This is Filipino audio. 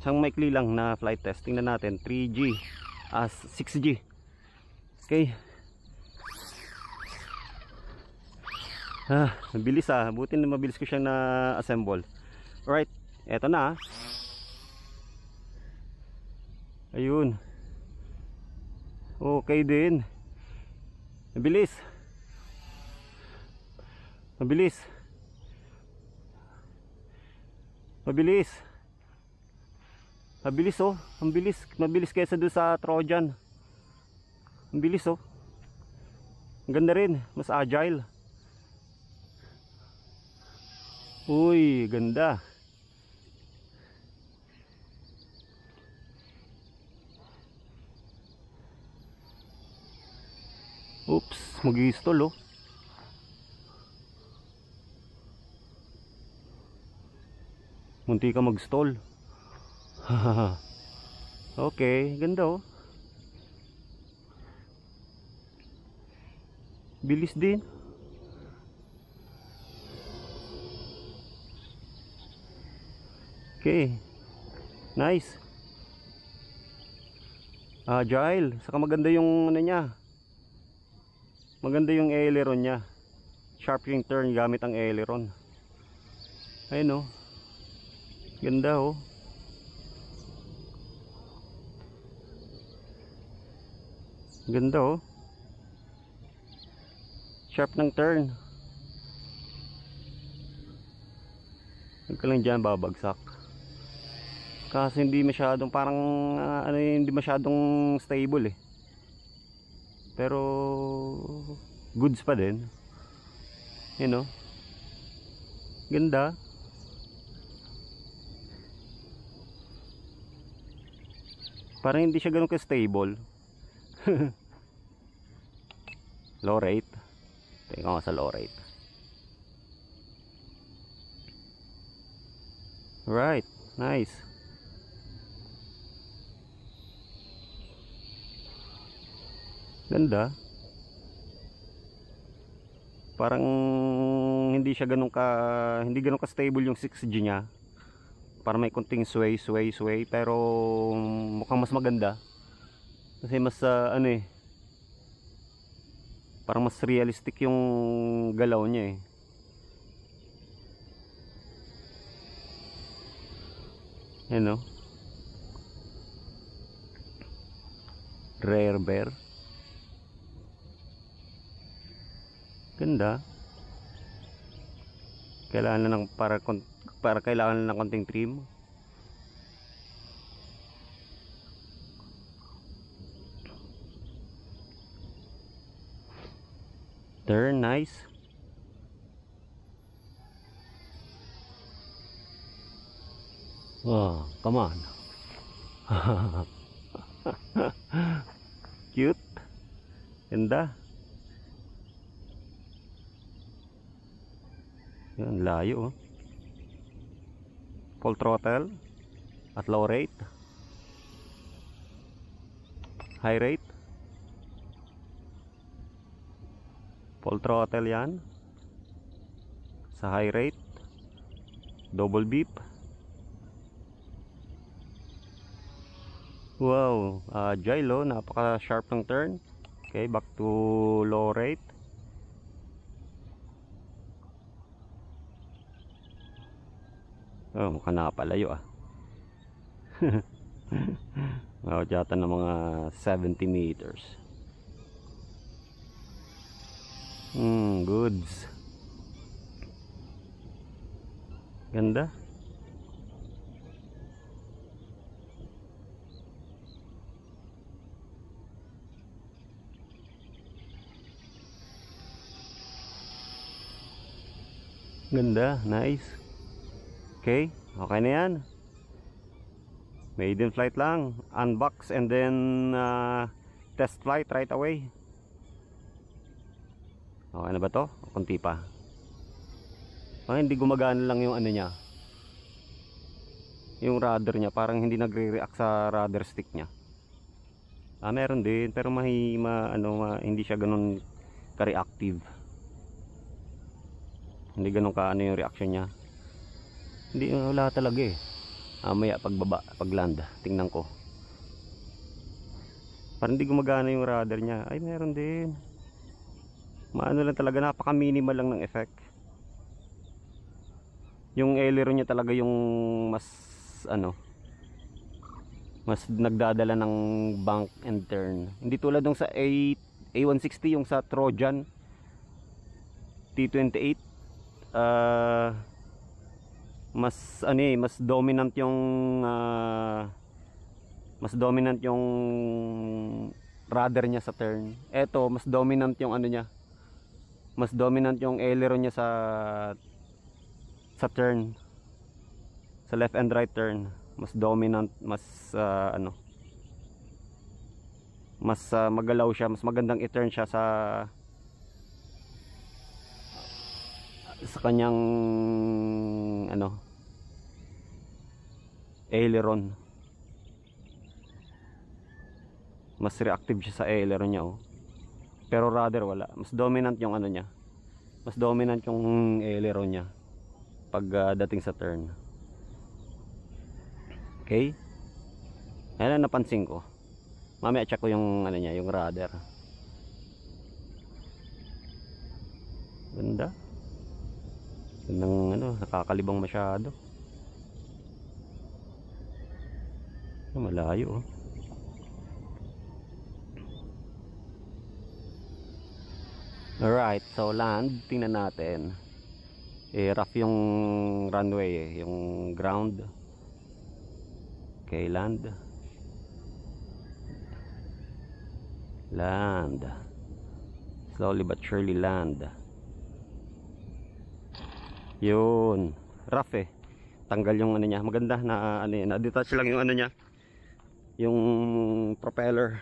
Isang maikli lang na flight test. Tingnan natin 3G as 6G. Okay. Mabilis buti na mabilis ko siyang na-assemble. Alright, eto na. Ayun. Okay din. Mabilis. Mabilis. Mabilis. Mabilis oh. Ang bilis. Mabilis kaysa doon sa Trojan. Ang bilis oh. Ang ganda rin. Mas agile. Uy, ganda. Oops, mag-i-stall oh. Munti ka mag-stall. Okay, ganda oh. Bilis din. Okay. Nice. Agile. Saka maganda yung ano niya. Maganda yung aileron niya. Sharp yung turn gamit ang aileron. Ayun oh. Ganda oh. Ganda oh. Sharp ng turn. Huwag ka lang dyan babagsak. Kasi hindi masyadong parang hindi masyadong stable eh. Pero goods pa din. You know. Ganda. Parang hindi siya ganun ka-stable. Low rate. Tingnan ko sa low rate. Right, nice. Ganda. Parang hindi siya ganun ka stable yung 6G niya. Parang may konting sway pero mukhang mas maganda. Kasi mas parang mas realistic yung galaw niya eh. Yan oh. Rare bear. Ganda. Kailangan na kailangan na ng konting trim. Turn, nice. Oh, come on. Cute. Ganda. Yan, layo oh. Full throttle at low rate. High rate. Full throttle yan. Sa high rate. Double beep. Wow, agile oh, napaka sharp ng turn. Okay, back to low rate. Oh, mukhang nakapalayo yata ng mga 70 meters. Goods. Ganda. Ganda, nice. Okay, okay na yan. Maiden flight lang. Unbox and then test flight right away. Okay na ba to? Kunti pa. Hindi gumagana lang yung ano niya. Yung rudder niya parang hindi nagre-react sa rudder stick niya. Meron din pero hindi siya ganun ka-reactive. Hindi ganun ka yung reaction niya. Hindi, wala talaga eh. Maya pagbaba, pagland, tingnan ko. Parang hindi gumagana yung rudder niya. Ay, meron din. Maano lang talaga, napaka minimal lang ng effect. Yung aileron niya talaga yung mas ano, mas nagdadala ng bank and turn. Hindi tulad ng sa A160, yung sa Trojan T28. Mas ano mas dominant yung rudder niya sa turn. Eto, mas dominant yung ano niya. Mas dominant yung aileron niya sa turn. Sa left and right turn, mas dominant, mas mas magalaw siya, mas magandang i-turn siya sa kanyang aileron. Mas reactive siya sa aileron niya, oh. Pero rudder wala. Mas dominant yung ano niya. Mas dominant yung aileron niya pag dating sa turn. Okay? Ayan ang napansin ko. Mamaya check ko yung ano niya, yung rudder. Ganda. Gandang nakakalibang masyado. Malayo, oh. Alright, so land, tingnan natin. Rough yung runway, yung ground. Okay, land. Land. Slowly but surely land. Yun. Rough tanggal yung ano niya. Maganda na na-detach lang yung ano niya. Yung propeller.